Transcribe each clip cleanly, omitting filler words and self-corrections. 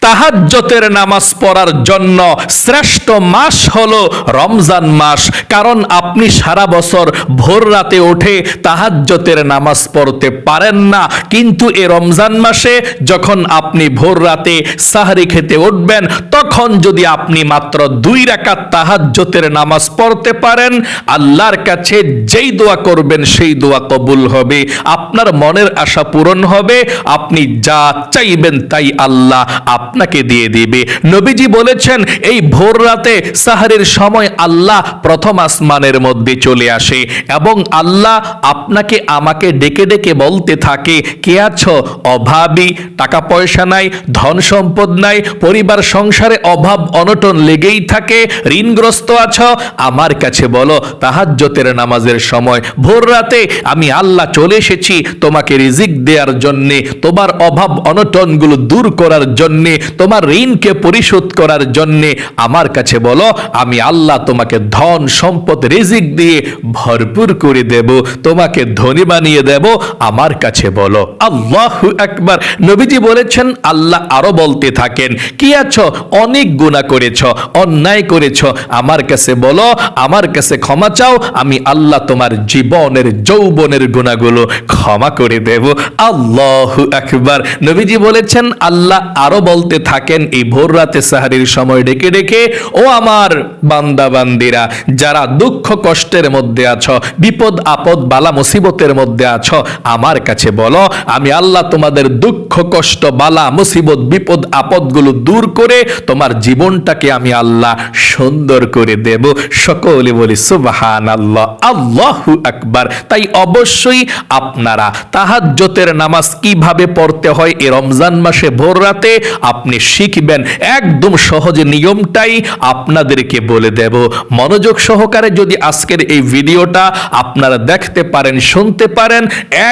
তাহাজ্জুদের নামাজ পড়ার জন্য শ্রেষ্ঠ মাস হলো রমজান মাস। কারণ আপনি সারা বছর ভোর রাতে উঠে তাহাজ্জুদের নামাজ পড়তে পারেন না, কিন্তু এই রমজান মাসে যখন আপনি ভোর রাতে সাহরি খেতে উঠবেন, তখন যদি আপনি মাত্র 2 রাকাত তাহাজ্জুদের নামাজ পড়তে পারেন, আল্লাহর কাছে যেই দোয়া করবেন সেই দোয়া কবুল হবে, আপনার মনের আশা পূরণ হবে, আপনি যা চাইবেন তাই আল্লাহ আপনাকে দিয়ে দিবে। নবীজি বলেছেন এই ভোর রাতে সাহরির সময় আল্লাহ প্রথম আসমানের মধ্যে চলে আসে এবং আল্লাহ আপনাকে আমাকে ডেকে ডেকে বলতে থাকে, কে আছো অভাবী, টাকা পয়সা নাই, ধন সম্পদ নাই, পরিবার সংসারে অভাব অনটন লেগেই থাকে, ঋণগ্রস্ত আছো, আমার কাছে বলো। তাহাজ্জুদের নামাজের সময় ভোর রাতে আমি আল্লাহ চলে এসেছি তোমাকে রিজিক দেওয়ার জন্যে, তোমার অভাব অনটনগুলো দূর করার জন্যে, তোমার ঋণকে পরিশোধ করার জন্যে। আমার কাছে বলো, আমি আল্লাহ তোমাকে ধন সম্পদ রিজিক দিয়ে ভরপুর করে দেব, তোমাকে ধনী বানিয়ে দেব। আমার কাছে বলো। আল্লাহু আকবার। নবীজি বলেছেন আল্লাহ আরো বলতে থাকেন, কি আছো অনেক গুনাহ করেছো, অন্যায় করেছো, আমার কাছে বলো, আমার কাছে ক্ষমা চাও, আমি আল্লাহ তোমার জীবনের যৌবনের গুনাহগুলো ক্ষমা করে দেব। আল্লাহু আকবার। নবীজি বলেছেন আল্লাহ আরো বলতে থাকেন এই ভোর রাতে সাহরির সময় ডেকে ডেকে, ও আমার বান্দা বান্দিরা, যারা দুঃখ কষ্টের মধ্যে আছো, বিপদ আপদ বালা মুসিবতের মধ্যে আছো, আমার কাছে বলো, আমি আল্লাহ তোমাদের দুঃখ কষ্ট বালা মুসিবত বিপদ আপদগুলো দূর করে তোমার জীবনটাকে আমি আল্লাহ সুন্দর করে দেব। সকলে বলি সুবহানাল্লাহ, আল্লাহু আকবার। তাই অবশ্যই আপনারা তাহাজ্জুদের নামাজ কিভাবে পড়তে হয় এই রমজান মাসে ভোর রাতে আপনি শিখবেন। একদম সহজ নিয়মটাই আপনাদেরকে বলে দেব। মনোযোগ সহকারে যদি আজকের এই ভিডিওটা আপনারা দেখতে পারেন, শুনতে পারেন,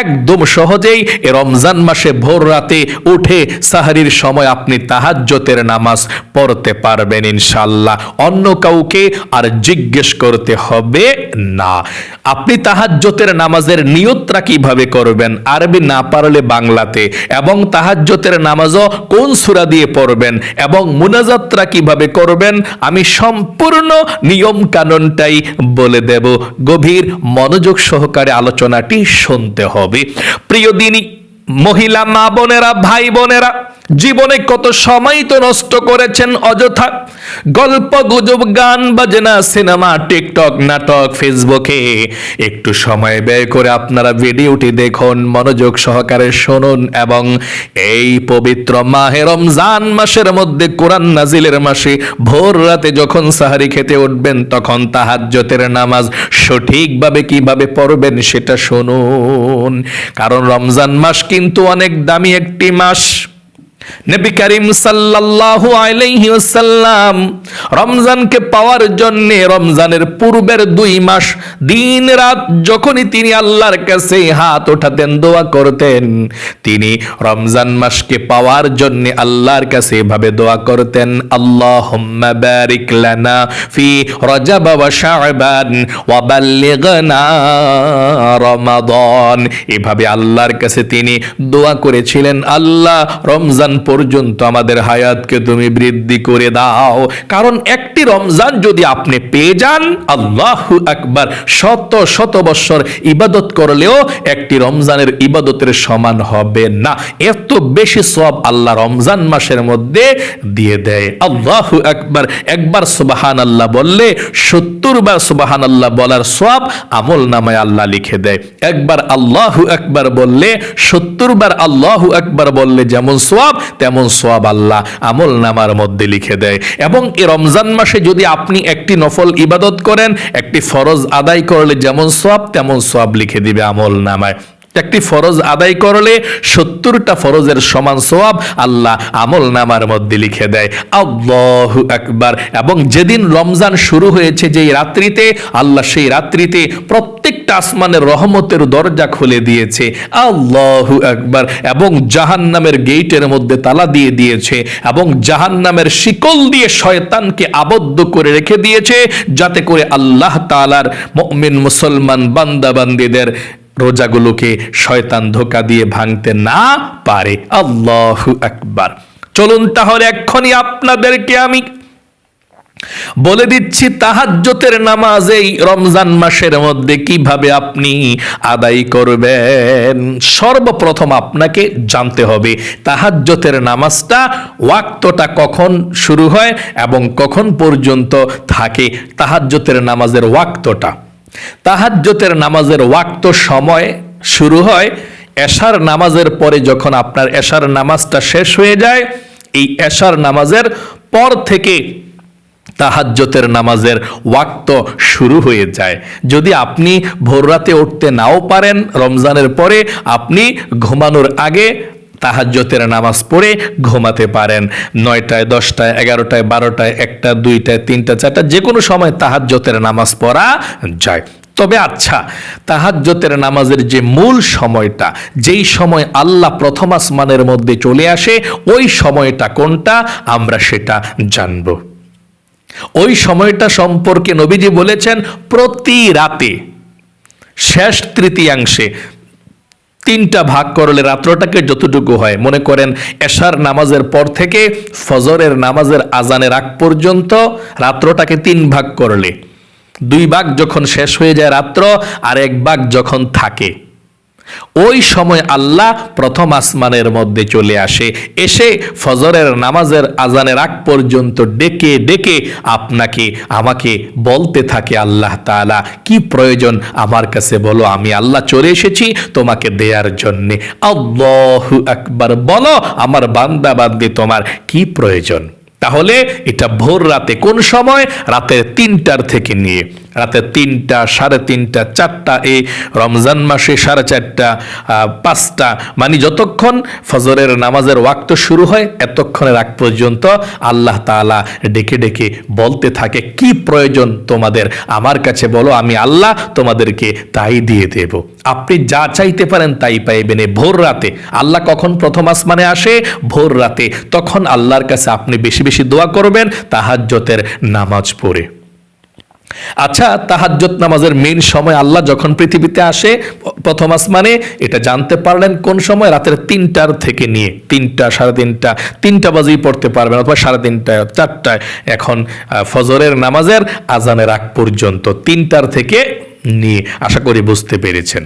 একদম সহজেই এই রমজান মাসে ভোর রাতে উঠে সাহরির সময় আপনি তাহাজ্জুদের নামাজ পড়তে পারবেন ইনশাআল্লাহ। অন্য কাউকে আর জিজ্ঞেস করতে হবে না। আপনি তাহাজ্জুদের নামাজের নিয়তটা কিভাবে করবেন, আরবি না পারলে বাংলাতে, এবং তাহাজ্জুদের নামাজও কোন সূরা দিয়ে পড়বেন এবং মুনাজাতটা কিভাবে করবেন, আমি সম্পূর্ণ নিয়ম কানুনটাই বলে দেব। গভীর মনোযোগ সহকারে আলোচনাটি শুনতে হবে। প্রিয় দিনী মহিলা মা বোনেরা, ভাই বোনেরা, জীবনে কত সময় তো নষ্ট করেছেন অযথা গল্প গুজব, গান বাজনা, সিনেমা, টিকটক, নাটক, ফেসবুকে। একটু সময় ব্যয় করে আপনারা ভিডিওটি দেখুন, মনোযোগ সহকারে শুনুন এবং এই পবিত্র মাহে রমজান মাসের মধ্যে, কোরআন নাজিলের মাসে ভোর রাতে যখন সাহারি খেতে উঠবেন, তখন তাহাজ্জুদের নামাজ সঠিকভাবে কিভাবে পড়বেন সেটা শুনুন। কারণ রমজান মাস কিন্তু অনেক দামি একটি মাস। নবী করিম সাল্লাল্লাহু আলাইহি ওয়াসাল্লাম রমজানকে পাওয়ার জন্য রমজানের পূর্বের 2 মাস দিন রাত যখনই তিনি আল্লাহর কাছে হাত ওঠাতেন, দোয়া করতেন, তিনি রমজান মাসকে পাওয়ার জন্য আল্লাহর কাছে এভাবে দোয়া করতেন, আল্লাহুম্মা বারিক লানা ফি রজব ওয়া শাবান ওয়া বাল্লিগনা রমাদান। এভাবে আল্লাহর কাছে তিনি দোয়া করেছিলেন, আল্লাহ রমজান পর্যন্ত আমাদের হায়াতকে তুমি বৃদ্ধি করে দাও। কারণ একটি রমজান যদি আপনি পেয়ে যান, আল্লাহু আকবার, শত শত বছর ইবাদত করলেও একটি রমজানের ইবাদতের সমান হবে না। এত বেশি সওয়াব আল্লাহ রমজান মাসের মধ্যে দিয়ে দেয়। আল্লাহু আকবার। একবার সুবহানাল্লাহ বললে 70 বার সুবহানাল্লাহ বলার সওয়াব আমল নামায় আল্লাহ লিখে দেয়। একবার আল্লাহু আকবার বললে 70 বার আল্লাহু আকবার বললে যেমন সওয়াব, তেমন সওয়াব আল্লাহ আমল নামার মধ্যে লিখে দেয়। এবং এই রমজান মাসে যদি আপনি একটি নফল ইবাদত করেন, একটি ফরজ আদায় করলে যেমন সওয়াব, তেমন সওয়াব লিখে দিবে আমল নামায়। একটি ফরজ আদায় করলে 70টা ফরজের সমান সওয়াব আল্লাহ আমল নামার মধ্যে লিখে দেয়। আল্লাহু আকবার। এবং যেদিন রমজান শুরু হয়েছে যেই রাত্রিতে, আল্লাহ সেই রাত্রিতে প্রত্যেকটা আসমানের রহমতের দরজা খুলে দিয়েছে। আল্লাহু আকবার। এবং জাহান্নামের গেটের মধ্যে তালা দিয়ে দিয়েছে এবং জাহান্নামের শিকল দিয়ে শয়তানকে আবদ্ধ করে রেখে দিয়েছে, যাতে করে আল্লাহ তাআলার মুমিন মুসলমান বান্দা বান্দীদের রোজাগুলোকে শয়তান ধোঁকা দিয়ে ভাঙতে না পারে। আল্লাহু আকবার। চলুন তাহলে এক্ষুনি আপনাদেরকে আমি বলে দিচ্ছি তাহাজ্জুদের নামাজ এই রমজান মাসের মধ্যে কিভাবে আপনি আদায় করবেন। সর্বপ্রথম আপনাকে জানতে হবে তাহাজ্জুদের নামাজটা ওয়াক্তটা কখন শুরু হয় এবং কখন পর্যন্ত থাকে। তাহাজ্জুদের নামাজের ওয়াক্তটা, তাহাজ্জুদের নামাজের ওয়াক্ত সময় শুরু হয় এশার নামাজের পরে। যখন আপনার এশার নামাজটা শেষ হয়ে যায়, এই এশার নামাজের পর থেকে তাহাজ্জুদের নামাজের ওয়াক্ত শুরু হয়ে যায়। যদি আপনি ভোর রাতে উঠতে নাও পারেন রমজানের পরে, আপনি ঘুমানোর আগে তাহাজ্জুদের নামাজ পড়ে ঘুমাতে পারেন। 9টায়, 10টায়, 11টায়, 12টায়, 1টা, 2টায়, 3টা, 4টা, যে কোনো সময় তাহাজ্জুদের নামাজ পড়া যায়। তবে আচ্ছা, তাহাজ্জুদের নামাজের যে মূল সময়টা, যেই সময় আল্লাহ প্রথম আসমানের মধ্যে চলে আসে, ওই সময়টা কোনটা আমরা সেটা জানব। ওই সময়টা সম্পর্কে নবীজি বলেছেন প্রতি রাতে শেষ তৃতীয়াংশে 3টা ভাগ করলে রাত্রটাকে যতটুকু হয়, মনে করেন এশার নামাজের পর থেকে ফজরের নামাজের আজানের আগ পর্যন্ত রাত্রটাকে 3 ভাগ করলে 2 ভাগ যখন শেষ হয়ে যায় রাত্র, আর 1 ভাগ যখন থাকে, ওই সময় আল্লাহ প্রথম আসমানের মধ্যে চলে আসে। এসে ফজরের নামাজের আজানের আগ পর্যন্ত ডেকে ডেকে আপনাকে আমাকে বলতে থাকে, আল্লাহ তাআলা কি প্রয়োজন আমার কাছে বলো, আমি আল্লাহ চলে এসেছি তোমাকে দেয়ার জন্যে। আল্লাহু আকবার, বলো আমার বান্দা বান্দি তোমার কি প্রয়োজন। তাহলে এটা ভোর রাতে, কোন সময়? রাতের 3টার থেকে নিয়ে রাতে 3টা, 3:30, 4টা, এই রমজান মাসে 4:30, 5টা, মানে যতক্ষণ ফজরের নামাজের ওয়াক্ত শুরু হয় এতক্ষণের আগ পর্যন্ত আল্লাহ তাআলা ডেকে ডেকে বলতে থাকে কি প্রয়োজন তোমাদের আমার কাছে বলো, আমি আল্লাহ তোমাদেরকে তাই দিয়ে দেব। আপনি যা চাইতে পারেন তাই পাইবেন। ভোর রাতে আল্লাহ কখন প্রথম আসমানে আসে? ভোর রাতে। তখন আল্লাহর কাছে আপনি বেশি বেশি দোয়া করবেন তাহাজ্জুদের নামাজ পড়ে। আচ্ছা, তাহাজ্জুদ নামাজের মেইন সময় আল্লাহ যখন পৃথিবীতে আসে প্রথম আসমানে, এটা জানতে পারলেন কোন সময়? রাতের 3টার থেকে নিয়ে 3টা, 3:30, 3টা বাজেই পড়তে পারবেন, অথবা 3:30টায়, 4টায়, এখন ফজরের নামাজের আজানের আগ পর্যন্ত 3টার থেকে নিয়ে। আশা করি বুঝতে পেরেছেন।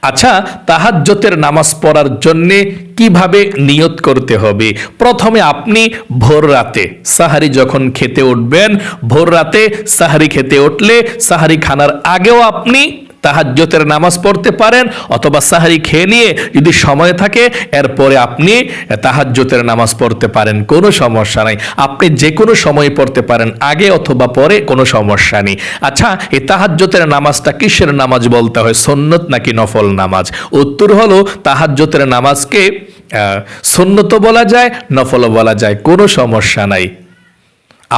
আচ্ছা, তাহাজ্জুদের নামাজ পড়ার জন্যে কিভাবে নিয়ত করতে হবে? প্রথমে আপনি ভোর রাতে সাহারি যখন খেতে উঠবেন, ভোর রাতে সাহারি খেতে উঠলে সাহারি খানার আগেও আপনি তাহাজ্জুদের নামাজ পড়তে পারেন, অথবা সাহারি খেয়ে নিয়ে যদি সময় থাকে এরপরে আপনি তাহাজ্জুদের নামাজ পড়তে পারেন, কোনো সমস্যা নাই। আপনি যে কোনো সময় পড়তে পারেন, আগে অথবা পরে, কোনো সমস্যা নেই। আচ্ছা, এই তাহাজ্জুদের নামাজটা কিসের নামাজ বলতে হয়, সুন্নত নাকি নফল নামাজ? উত্তর হলো তাহাজ্জুদের নামাজকে সুন্নত বলা যায়, নফলও বলা যায়, কোনো সমস্যা নাই।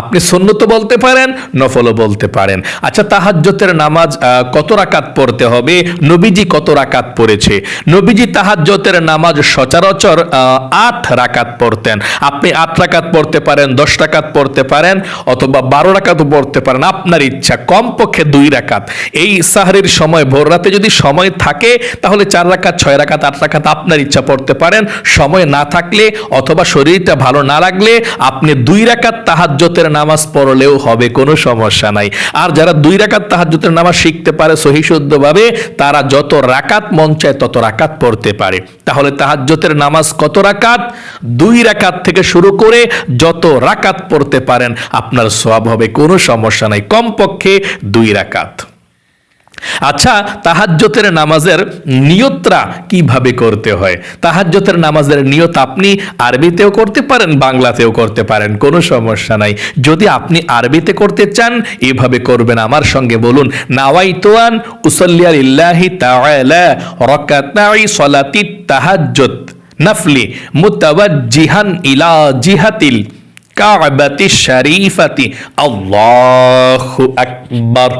আপনি সুন্নত বলতে পারেন, নফলও বলতে পারেন। আচ্ছা, তাহাজ্জুদের নামাজ কত রাকাত পড়তে হবে? নবীজি কত রাকাত পড়েছে? নবীজি তাহাজ্জুদের নামাজ সচরাচর 8 রাকাত পড়তেন। আপনি 8 রাকাত পড়তে পারেন, 10 রাকাত পড়তে পারেন, অথবা 12 রাকাতও পড়তে পারেন, আপনার ইচ্ছা। কমপক্ষে 2 রাকাত। এই সাহরির সময় ভোর রাতে যদি সময় থাকে তাহলে 4 রাকাত, 6 রাকাত, 8 রাকাত আপনার ইচ্ছা পড়তে পারেন। সময় না থাকলে অথবা শরীরটা ভালো না লাগলে আপনি 2 রাকাত তাহাজ্জুদের নামাজ পড়লেও হবে, কোনো সমস্যা নাই। আর যারা 2 রাকাত তাহাজ্জুদের নামাজ শিখতে পারে সহিহ শুদ্ধভাবে, তারা যত রাকাত মন চায় তত রাকাত পড়তে পারে। তাহলে তাহাজ্জুদের নামাজ কত রাকাত? 2 রাকাত থেকে শুরু করে যত রাকাত পড়তে পারেন আপনার সওয়াব হবে, কোনো সমস্যা নাই। কমপক্ষে 2 রাকাত। আচ্ছা, তাহাজ্জুদের নামাজের নিয়তটা কিভাবে করতে হয়? তাহাজ্জুদের নামাজের নিয়ত আপনি আরবিতেও করতে পারেন, বাংলাতেও করতে পারেন, কোনো সমস্যা নাই। যদি আপনি আরবিতে করতে চান এভাবে করবেন, আমার সঙ্গে বলুন, নাওয়াইতু আন উসাল্লিয়া লিল্লাহি তাআলা রাকাতাই সালাতিত তাহাজ্জুদ নাফলি মুতাওয়াজ্জিহান ইলা জিহাতিল কাবাতিশ শরীফাতি। আল্লাহু আকবার।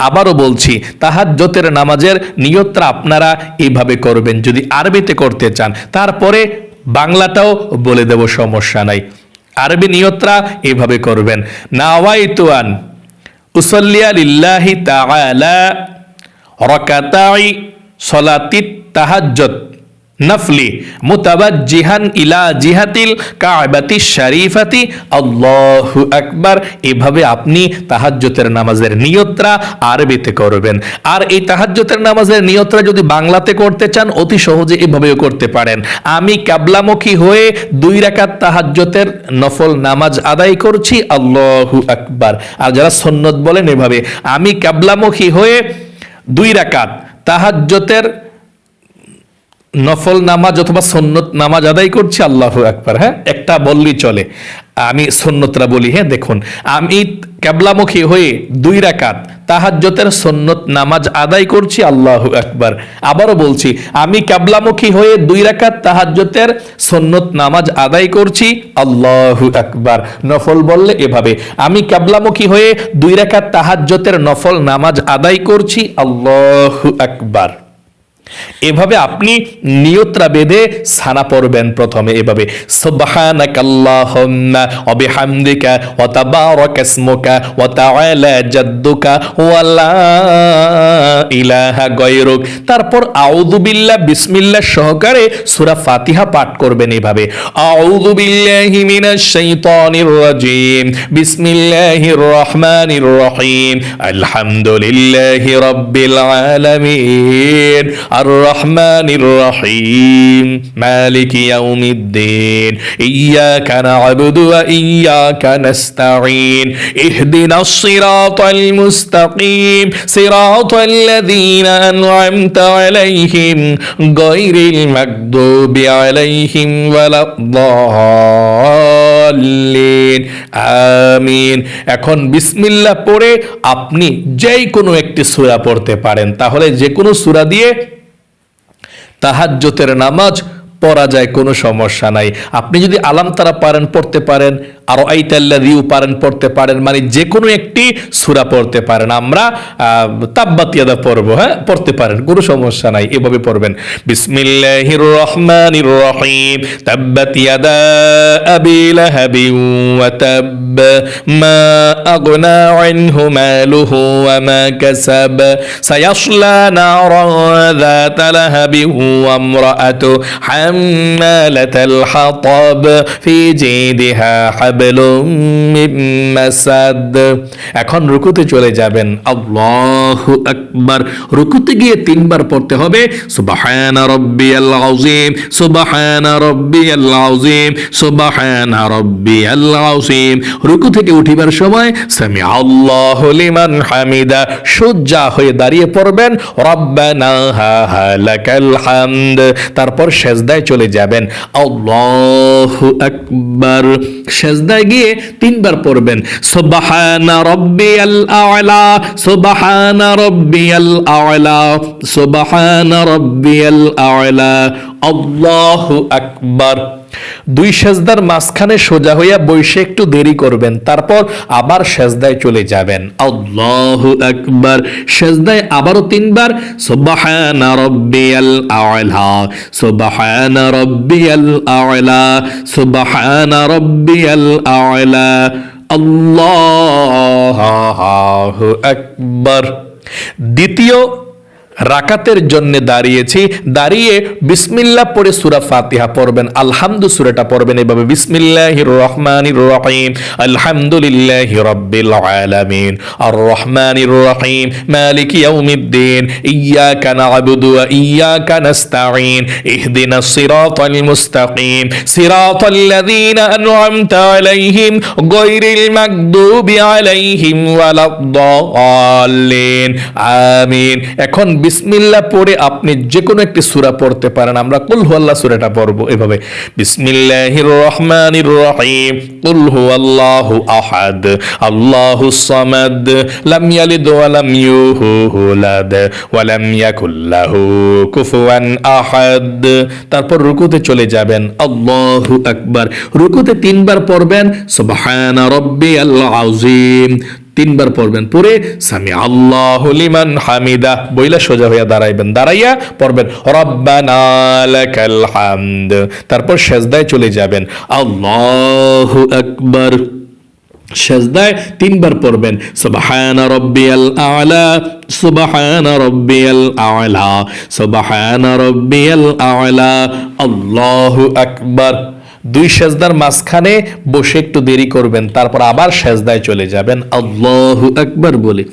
আবারও বলছি, তাহাজ্জুদের নামাজের নিয়তটা আপনারা এইভাবে করবেন যদি আরবিতে করতে চান। তারপরে বাংলাটাও বলে দেব, সমস্যা নাই। আরবি নিয়তটা এইভাবে করবেন, নাওয়াইতু আন উসাল্লিয়া লিল্লাহি তাআলা রাকাতাই সালাতিত তাহাজ্জুদ নফলি মুতাওয়াজ্জিহান ইলা জিহাতিল কাবাতি শরীফাতি আল্লাহু আকবার। এভাবে আপনি তাহাজ্জুদের নামাজের নিয়তটা আরবিতে করবেন। আর এই তাহাজ্জুদের নামাজের নিয়তটা যদি বাংলাতে করতে চান অতি সহজে এভাবেও করতে পারেন। আমি কিবলামুখী হয়ে 2 রাকাত তাহাজ্জুদের নফল নামাজ আদায় করছি, আল্লাহু আকবার। আর যারা সুন্নত বলেন এভাবে, আমি কিবলামুখী হয়ে 2 রাকাত তাহাজ্জুদের নফল নামাজ অথবা সুন্নত নামাজ আদায় করছি, আল্লাহু আকবার। হ্যাঁ, একটা বললেই চলে, আমি সুন্নতরা বলি। হ্যাঁ, দেখুন, আমি কিবলামুখী হয়ে 2 রাকাত তাহাজ্জুদের সুন্নত নামাজ আদায় করছি, আল্লাহু আকবার। আবারও বলছি, আমি কিবলামুখী হয়ে 2 রাকাত তাহাজ্জুদের সুন্নত নামাজ আদায় করছি, আল্লাহু আকবার। নফল বললে এভাবে, আমি কিবলামুখী হয়ে 2 রাকাত তাহাজ্জুদের নফল নামাজ আদায় করছি, আল্লাহু আকবার। এভাবে আপনি নিয়তরা বেঁধে সানা পড়বেন। প্রথমে এভাবে সুবহানাকাল্লাহুম্মা ওয়া বিহামদিকা ওয়া তাবারাকা ইসমুকা ওয়া তাআলা জাদ্দুকা ওয়া লা ইলাহা গায়রুক। তারপর আউযু বিল্লাহ বিসমিল্লাহ সহকারে সূরা ফাতিহা পাঠ করবেন এভাবে, আউযু বিল্লাহি মিনাশ শাইতানির রাজিম, বিসমিল্লাহির রহমানির রহিম, আলহামদুলিল্লাহি রাব্বিল আলামিন, الرحمن الرحيم مالك يوم الدين إياك نعبد وإياك نستعين اهدنا الصراط المستقيم صراط الذين أنعمت عليهم غير المغضوب عليهم ولا الضالين আমিন। এখন বিসমিল্লাহ পড়ে আপনি যেই কোনো একটি সূরা পড়তে পারেন, তাহলে যে কোনো সূরা দিয়ে তাহাজ্জুদের নামাজ পড়া যায়, কোনো সমস্যা নাই। আপনি যদি আলাম তারা পারেন পড়তে পারেন, আর আইতাল্লাযীও পারেন পড়তে পারেন, মানে যে কোনো একটি সূরা পড়তে পারেন। আমরা তাব্বাত ইয়াদা পড়বো, হ্যাঁ, পড়তে পারেন, কোনো সমস্যা নাই। এভাবে পড়বেন, বিসমিল্লাহির রহমানির রহিম, তাব্বাত ইয়াদা আবি লাহাবিন ওয়া তাব, মা আগনা আনহু মালুহু ওয়া মা কাসাব, সায়াসলা নারান যাতা লাহাবিন ওয়া ইমরাআতু হাম্মালাতাল হাতাব ফি জিদিহা হাবলুম মিন মাসাদ। এখন রুকুতে চলে যাবেন, আল্লাহু আকবার। রুকুতে গিয়ে 3 বার পড়তে হবে, সুবহানা রাব্বিয়াল আযীম, সুবহানা রাব্বিয়াল আযীম, সুবহানা রাব্বিয়াল আযীম। রুকু থেকে উঠিবার সময় সামি আল্লাহু লিমান হামিদা, সোজা হয়ে দাঁড়িয়ে পড়বেন, রব্বানা লাকাল হামদ। তারপর সেজদায় চলে যাবেন, আল্লাহু আকবার। সেজদায় গিয়ে 3 বার পড়বেন, সুবহানা রাব্বিয়াল আ'লা, সুবহানা রাব্বিয়াল আ'লা, সুবহানা রাব্বিয়াল আ'লা, আল্লাহু আকবার। 2 সেজদার মাঝখানে সোজা হইয়া বসে একটু দেরি করবেন, তারপর আবার সেজদায় চলে যাবেন, আল্লাহু আকবার। সেজদায় আবারও 3 বার, সুবহানা রাব্বিয়াল আ'লা, সুবহানা রাব্বিয়াল আ'লা, সুবহানা রাব্বিয়াল আ'লা, আল্লাহু আকবার। দ্বিতীয় রাকাতের জন্য দাঁড়িয়েছি, দাঁড়িয়ে বিসমিল্লাহ পড়ে সূরা ফাতিহা পড়বেন, আলহামদু সূরাটা পড়বেন এভাবে, বিসমিল্লাহির রহমানির রহিম, আলহামদুলিল্লাহি রাব্বিল আলামিন, আর রহমানির রহিম, মালিকি ইয়াউমিদ্দিন, ইয়াকা না'বুদু ওয়া ইয়াকা নাস্তাঈন, ইহদিনাস সিরাতাল মুস্তাকিম, সিরাতাল্লাযীনা আন'আমতা আলাইহিম গায়রিল মাগদুবি আলাইহিম ওয়ালাদ-দাল্লিন, আমিন। এখন বিসমিল্লাহ পড়ে আপনি যে কোনো একটি সূরা পড়তে পারেন। আমরা কুল হুয়াল্লাহ সূরাটা পড়ব এভাবে, বিসমিল্লাহির রহমানির রহিম, কুল হুয়াল্লাহু আহাদ, আল্লাহুস সামাদ, লাম ইয়ালিদ ওয়া লাম ইউলাদ ওয়া লাম ইয়াকুল লাহু কুফুয়ান আহাদ। তারপর রুকুতে চলে যাবেন, আল্লাহু আকবার। রুকুতে 3 বার পড়বেন, সুবহানা রাব্বিয়াল আযীম, 3 বার পড়বেন, পরে সামি আল্লাহু লিমান হামিদা বইলা সোজা হইয়া দাঁড়াইবেন, দাঁড়াইয়া পড়বেন রব্বানা লাকাল হামদ। তারপর সেজদায় চলে যাবেন, আল্লাহু আকবার। সেজদায় 3 বার পড়বেন সুবহান রাব্বিয়াল আ'লা, সুবহান রাব্বিয়াল আ'লা, সুবহান রাব্বিয়াল আ'লা, আল্লাহু আকবার। 2 সেজদার মাঝখানে বসে একটু দেরি করবেন, তারপর আবার সেজদায় চলে যাবেন আল্লাহু আকবার বলে।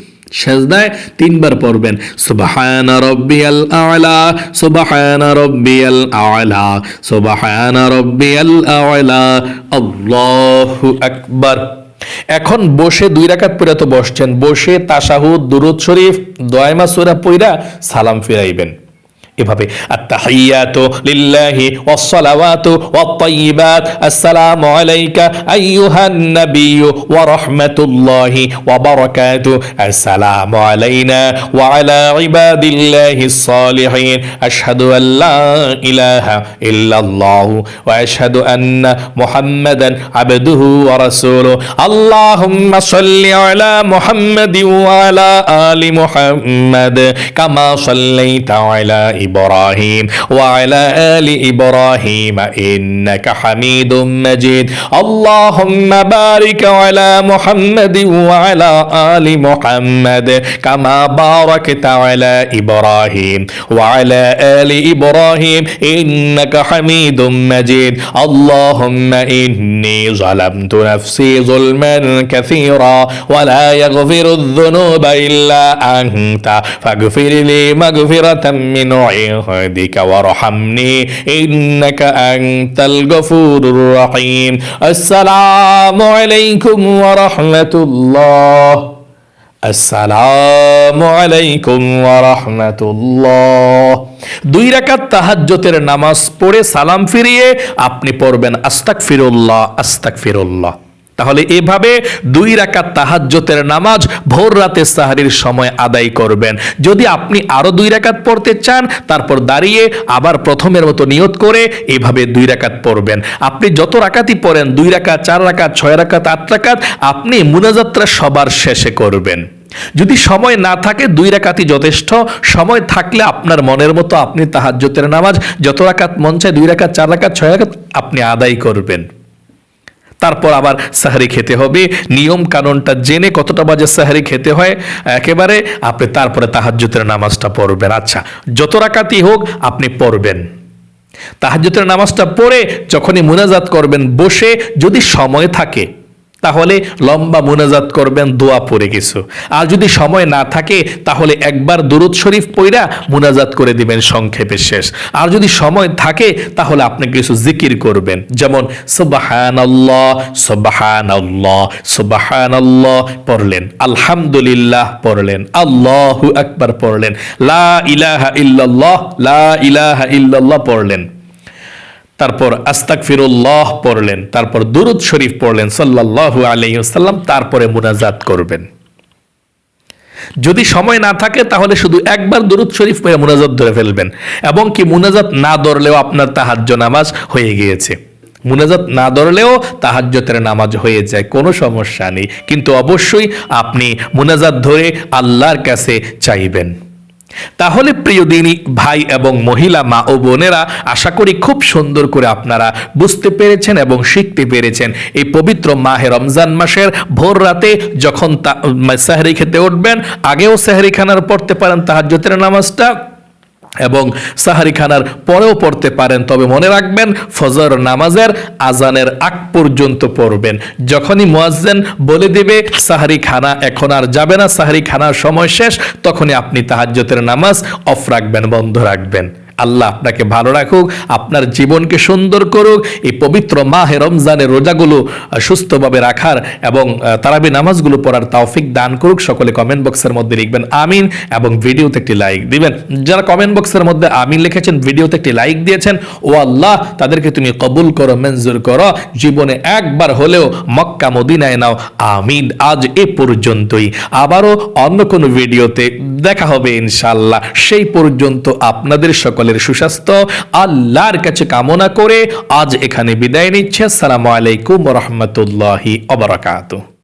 সেজদায় 3 বার পড়বেন সুবহান রাব্বিয়াল আ'লা, সুবহান রাব্বিয়াল আ'লা, সুবহান রাব্বিয়াল আ'লা, আল্লাহু আকবার। এখন বসে 2 রাকাত পড়ে তো বসছেন, বসে তাশাহুদ, দুরূদ শরীফ, দোয়া সূরা পড়া সালাম ফিরাইবেন। এভাবে আত-তাহিয়াতু লিল্লাহি ওয়াস-সালাওয়াতু ওয়াত-তাইয়্যিবাত, আসসালামু আলাইকা আইয়ুহান নাবিয়্যু ওয়া রাহমাতুল্লাহি ওয়া বারাকাতুহু, আসসালামু আলাইনা ওয়া আলা ইবাদিল্লাহিস সালিহিন, আশহাদু আল লা ইলাহা ইল্লাল্লাহু ওয়া আশহাদু আন্না মুহাম্মাদান আবদুহু ওয়া রাসূলুহু, আল্লাহুম্মা সাল্লি আলা মুহাম্মাদিন ওয়া আলা আলি মুহাম্মাদ কামা সাল্লাইতা আলা إبراهيم وعلى آل إبراهيم إنك حميد مجيد، اللهم بارك على محمد وعلى آل محمد كما باركت على إبراهيم وعلى آل إبراهيم إنك حميد مجيد، اللهم إني ظلمت نفسي ظلما كثيرا ولا يغفر الذنوب إلا أنت فاغفر لي مغفرة من عندك وارحمني إنك أنت الغفور الرحيم، السلام عليكم ورحمة الله، আসসালামু আলাইকুম ওয়া রাহমাতুল্লাহ। 2 রাকাত তাহাজ্জুদের নামাজ পড়ে সালাম ফিরিয়ে আপনি পড়বেন আস্তাগফিরুল্লাহ, আস্তাগফিরুল্লাহ। তাহলে এভাবে 2 রাকাত তাহাজ্জুদের নামাজ ভোর রাতে সাহরির সময় আদায় করবেন। যদি আপনি আরো 2 রাকাত পড়তে চান, তারপর দাঁড়িয়ে আবার প্রথমের মতো নিয়ত করে এভাবে 2 রাকাত পড়বেন। আপনি যত রাকাতই পড়েন, 2 রাকাত, 4 রাকাত, 6 রাকাত, 8 রাকাত, আপনি মুনাজাতটা সবার শেষে করবেন। যদি সময় না থাকে 2 রাকাতই যথেষ্ট, সময় থাকলে আপনার মনের মতো আপনি তাহাজ্জুদের নামাজ যত রাকাত মন চায় 2 রাকাত, 4 রাকাত, 6 রাকাত আপনি আদায় করবেন। তারপর আবার সাহরি খেতে হবে, নিয়ম কানুনটা জেনে কতটা বাজে সাহরি খেতে হয় একেবারে আপনি তারপরে তাহাজ্জুদের নামাজটা পড়বেন। আচ্ছা, যত রাকাতই হোক আপনি পড়বেন। তাহাজ্জুদের নামাজটা পড়ে যখনই মুনাজাত করবেন বসে, যদি সময় থাকে তাহলে লম্বা মুনাজাত করবেন, দোয়া পড়ে কিছু। আর যদি সময় না থাকে তাহলে একবার দুরূদ শরীফ পড়া মুনাজাত করে দিবেন সংক্ষেপে শেষ। আর যদি সময় থাকে তাহলে আপনি কিছু জিকির করবেন, যেমন সুবহানাল্লাহ, সুবহানাল্লাহ, সুবহানাল্লাহ পড়লেন, আলহামদুলিল্লাহ পড়লেন, আল্লাহু আকবার পড়লেন, লা ইলাহা ইল্লাল্লাহ, লা ইলাহা ইল্লাল্লাহ পড়লেন, তারপর আস্তাগফিরুল্লাহ পড়লেন, তারপর দুরূদ শরীফ পড়লেন সাল্লাল্লাহু আলাইহি ওয়াসাল্লাম, তারপরে মুনাজাত করবেন। যদি সময় না থাকে তাহলে শুধু একবার দুরূদ শরীফ পড়ে মুনাজাত ধরে ফেলবেন, এবং কি মুনাজাত না ধরলেও আপনার তাহাজ্জুদ নামাজ হয়ে গিয়েছে। মুনাজাত না ধরলেও তাহাজ্জুদের নামাজ হয়ে যায়, কোনো সমস্যা নেই, কিন্তু অবশ্যই আপনি মুনাজাত ধরে আল্লাহর কাছে চাইবেন। তাহলে প্রিয় দিনী ভাই এবং মহিলা মা ও বোনেরা, আশা করি খুব সুন্দর করে আপনারা বুঝতে পেরেছেন এবং শিখতে পেরেছেন। এই পবিত্র মাহে রমজান মাসের ভোর রাতে যখন সাহরি খেতে উঠবেন, আগেও সাহরি খানার পড়তে পারেন তাহাজ্জুদের নামাজটা, এবং সাহারি খানার পরেও পড়তে পারেন। তবে মনে রাখবেন, ফজর নামাজের আজানের আগ পর্যন্ত পড়বেন। যখনই মুয়াজ্জিন বলে দিবে সাহারি খানা এখন আর যাবে না, সাহারি খানার সময় শেষ, তখনই আপনি তাহাজ্জুদের নামাজ অফ রাখবেন, বন্ধ রাখবেন। আল্লাহ আপনাকে ভালো রাখুক, আপনার জীবনকে সুন্দর করুক। এই পবিত্র মাহে রমজানের রোজাগুলো সুস্থভাবে রাখার এবং তারাবি নামাজগুলো পড়ার তৌফিক দান করুক। সকলে কমেন্ট বক্সের মধ্যে লিখবেন আমিন, এবং ভিডিওতে একটি লাইক দিবেন। যারা কমেন্ট বক্সের মধ্যে আমিন লিখেছেন, ভিডিওতে একটি লাইক দিয়েছেন, ও আল্লাহ তাদেরকে তুমি কবুল করো, মঞ্জুর করো, জীবনে একবার হলেও মক্কা মদিনায় নাও, আমিন। আজ এ পর্যন্তই, আবারও অন্য কোনো ভিডিওতে দেখা হবে ইনশাআল্লাহ। সেই পর্যন্ত আপনাদের সকলের সুস্বাস্থ্য আল্লাহর কাছে কামনা করে আজ এখানে বিদায় নিচ্ছে। আসসালামু আলাইকুম ওয়া রাহমাতুল্লাহি ওয়া বারাকাতুহু।